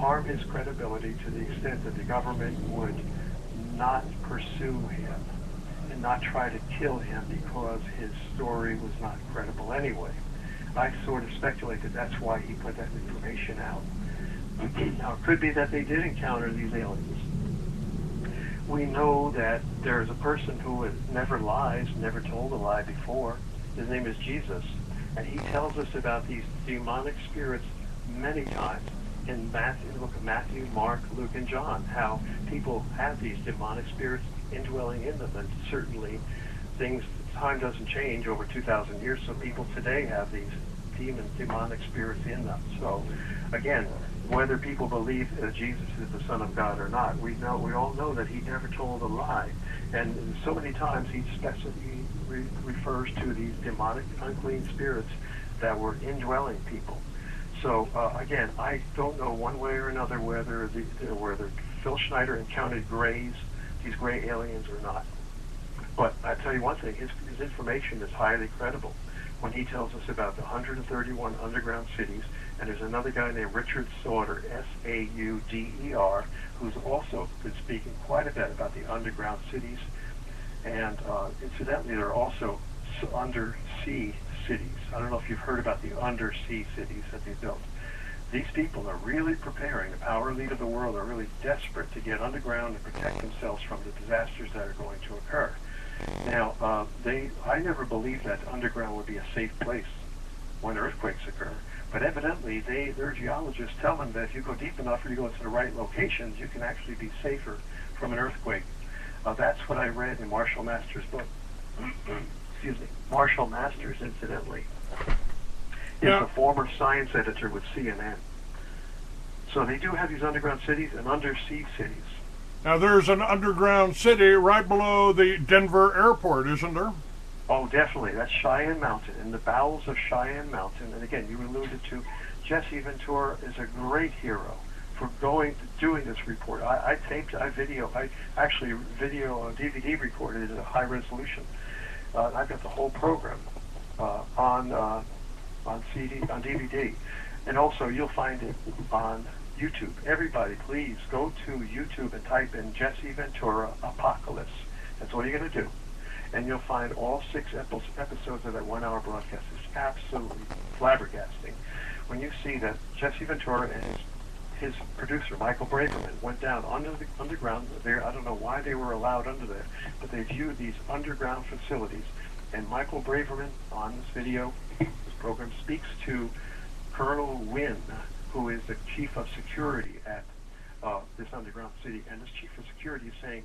harm his credibility to the extent that the government would not pursue him and not try to kill him because his story was not credible anyway. I sort of speculate that that's why he put that information out. Now, it could be that they did encounter these aliens. We know that there is a person who never lies, never told a lie before. His name is Jesus, and he tells us about these demonic spirits many times in Matthew, the book of Matthew, Mark, Luke, and John, how people have these demonic spirits indwelling in them, and certainly time doesn't change over 2,000 years, so people today have these demonic spirits in them. So, again, whether people believe that Jesus is the Son of God or not, we all know that he never told a lie, and so many times he refers to these demonic, unclean spirits that were indwelling people. So again, I don't know one way or another whether Phil Schneider encountered these gray aliens or not. But I tell you one thing: his information is highly credible when he tells us about the 131 underground cities. And there's another guy named Richard Sauder, S-A-U-D-E-R, who's also been speaking quite a bit about the underground cities. And incidentally, there are also undersea cities. I don't know if you've heard about the undersea cities that they built. These people are really preparing. The power elite of the world are really desperate to get underground and protect themselves from the disasters that are going to occur. Now, I never believed that underground would be a safe place when earthquakes occur. But evidently, their geologists tell them that if you go deep enough or you go to the right locations, you can actually be safer from an earthquake. That's what I read in Marshall Masters' book. Excuse me, Marshall Masters, incidentally, is a former science editor with CNN. So they do have these underground cities and undersea cities. Now, there's an underground city right below the Denver airport, isn't there? Oh, definitely. That's Cheyenne Mountain, in the bowels of Cheyenne Mountain. And again, you alluded to Jesse Ventura is a great hero for doing this report. I actually DVD recorded it at a high resolution. I've got the whole program on DVD, and also you'll find it on YouTube. Everybody, please go to YouTube and type in Jesse Ventura Apocalypse. That's all you're going to do. And you'll find all 6 episodes of that 1-hour broadcast. It's absolutely flabbergasting when you see that Jesse Ventura and his producer, Michael Braverman, went down underground there. I don't know why they were allowed under there, but they viewed these underground facilities. And Michael Braverman, on this video, this program, speaks to Colonel Wynn, who is the chief of security at this underground city. And this chief of security is saying,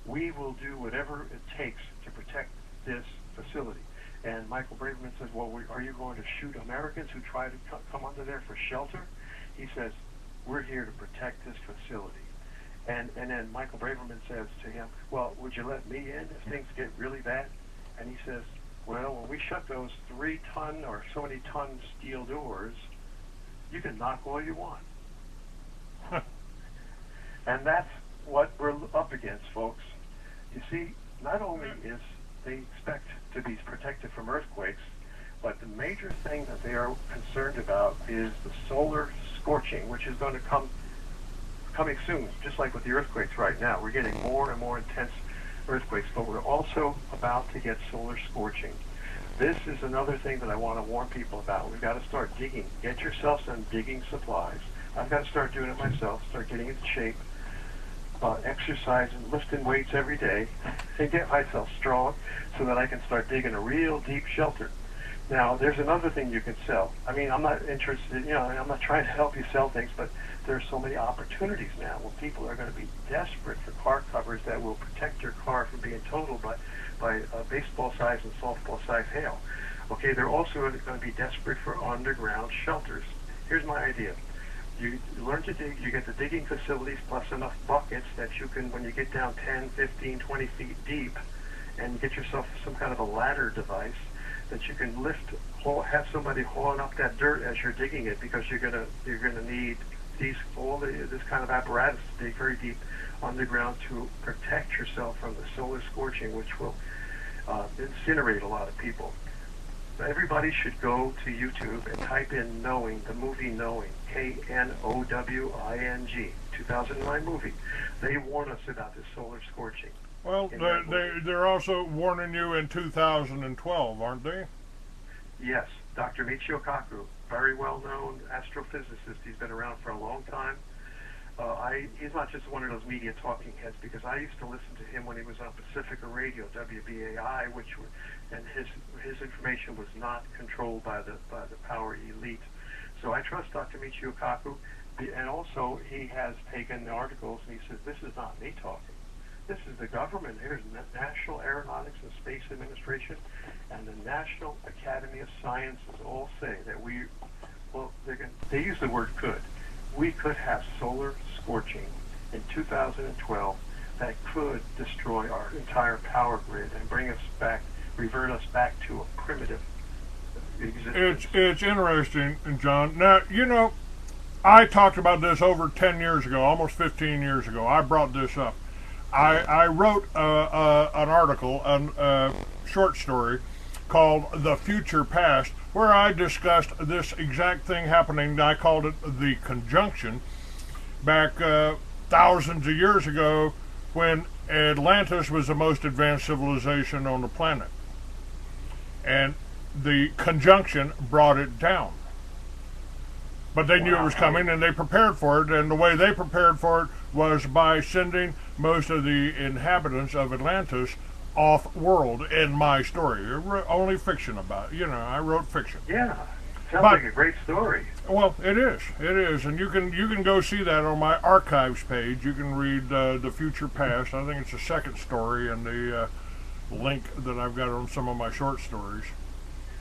we will do whatever it takes to protect this facility. And Michael Braverman says, well, are you going to shoot Americans who try to come under there for shelter? He says, we're here to protect this facility. And then Michael Braverman says to him, well, would you let me in if things get really bad? And he says, well, when we shut those 3-ton or so many ton steel doors, you can knock all you want. And that's what we're up against, folks. You see, not only is they expect to be protected from earthquakes, but the major thing that they are concerned about is the solar scorching, which is going to coming soon, just like with the earthquakes right now. We're getting more and more intense earthquakes, but we're also about to get solar scorching. This is another thing that I want to warn people about. We've got to start digging. Get yourself some digging supplies. I've got to start doing it myself, start getting into shape, exercising, lifting weights every day, and get myself strong so that I can start digging a real deep shelter. Now, there's another thing you can sell. I mean, I'm not interested, I'm not trying to help you sell things, but there are so many opportunities now where people are going to be desperate for car covers that will protect your car from being totaled by baseball-size and softball-size hail. Okay, they're also going to be desperate for underground shelters. Here's my idea. You learn to dig, you get the digging facilities plus enough buckets that you can, when you get down 10, 15, 20 feet deep, and get yourself some kind of a ladder device that you can lift, have somebody hauling up that dirt as you're digging it, because you're gonna need this kind of apparatus to dig very deep underground to protect yourself from the solar scorching, which will incinerate a lot of people. everybody should go to YouTube and type in Knowing, the movie Knowing, Knowing, 2009 movie. They warn us about this solar scorching. Well, they're also warning you in 2012, aren't they? Yes, Dr. Michio Kaku, very well-known astrophysicist. He's been around for a long time. He's not just one of those media talking heads, because I used to listen to him when he was on Pacifica Radio, WBAI, and his information was not controlled by the power elite. So I trust Dr. Michio Kaku, and also he has taken articles and he says, this is not me talking. This is the government. Here's the National Aeronautics and Space Administration and the National Academy of Sciences all say that they use the word could. We could have solar scorching in 2012 that could destroy our entire power grid and revert us back to a primitive existence. It's interesting, John. Now, I talked about this over 10 years ago, almost 15 years ago. I brought this up. I wrote an article, a short story called The Future Past, where I discussed this exact thing happening. I called it the conjunction back thousands of years ago, when Atlantis was the most advanced civilization on the planet. And the conjunction brought it down. But they knew it was coming, and they prepared for it, and the way they prepared for it was by sending most of the inhabitants of Atlantis off-world in my story. Only fiction about it. I wrote fiction. Yeah, sounds like a great story. Well, it is, and you can go see that on my archives page. You can read The Future Past. I think it's the second story and the link that I've got on some of my short stories.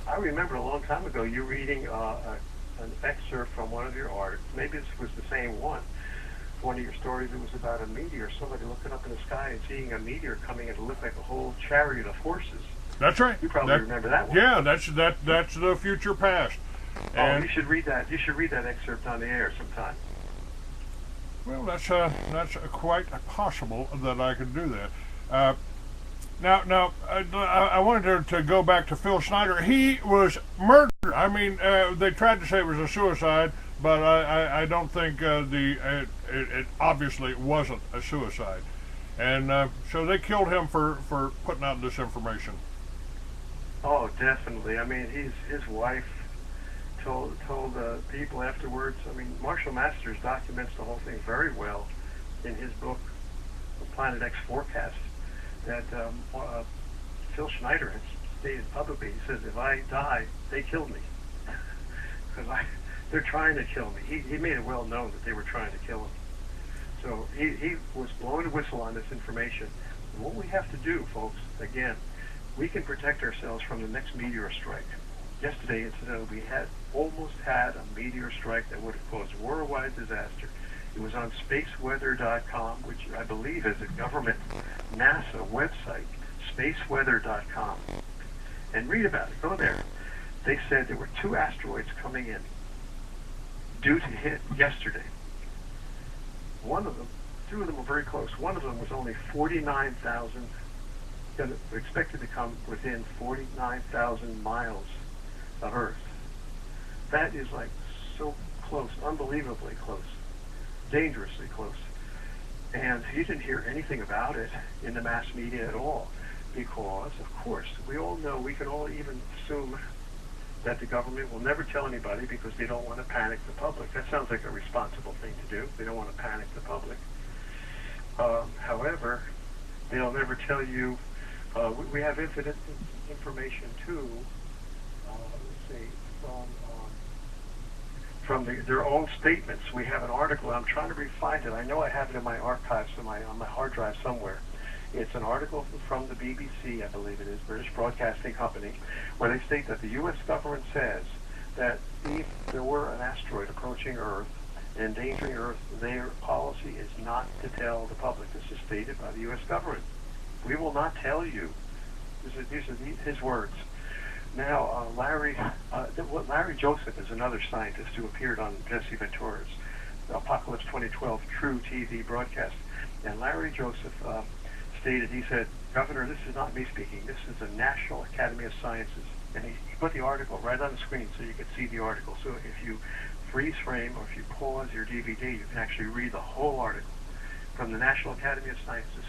I remember a long time ago you reading an excerpt from one of your articles. Maybe this was the same one. One of your stories, it was about a meteor, somebody looking up in the sky and seeing a meteor coming, and it looked like a whole chariot of horses. That's right. You probably remember that one. Yeah, that's The Future Past. And you should read that. You should read that excerpt on the air sometime. Well, that's quite possible that I could do that. Now, I wanted to go back to Phil Schneider. He was murdered. I mean, they tried to say it was a suicide, but I don't think it obviously wasn't a suicide. And so they killed him for putting out this information. Oh, definitely. I mean, his wife told people afterwards. I mean, Marshall Masters documents the whole thing very well in his book, The Planet X Forecast, that Phil Schneider has stated publicly. He says, if I die, they killed me. Because they're trying to kill me. He made it well known that they were trying to kill him. So he was blowing a whistle on this information. And what we have to do, folks, again, we can protect ourselves from the next meteor strike. Yesterday, incidentally, we almost had a meteor strike that would have caused worldwide disaster. It was on spaceweather.com, which I believe is a government NASA website, spaceweather.com. And read about it. Go there. They said there were 2 asteroids coming in due to hit yesterday. One of them, 2 of them were very close. One of them was only 49,000, expected to come within 49,000 miles of Earth. That is like so close, unbelievably close, dangerously close. And you didn't hear anything about it in the mass media at all, because, of course, we all know, we can all even assume that the government will never tell anybody because they don't want to panic the public. That sounds like a responsible thing to do. They don't want to panic the public. However, they'll never tell you. We have infinite information too. Let's see, from their own statements. We have an article. I'm trying to find it. I know I have it in my archives on my hard drive somewhere. It's an article from the BBC, I believe it is, British Broadcasting Company, where they state that the U.S. government says that if there were an asteroid approaching Earth, endangering Earth, their policy is not to tell the public. This is stated by the U.S. government. We will not tell you. These are his words. Now, Larry Joseph is another scientist who appeared on Jesse Ventura's Apocalypse 2012 True TV broadcast. And Larry Joseph stated, he said, Governor, this is not me speaking. This is the National Academy of Sciences. And he put the article right on the screen so you could see the article. So if you freeze frame or if you pause your DVD, you can actually read the whole article from the National Academy of Sciences.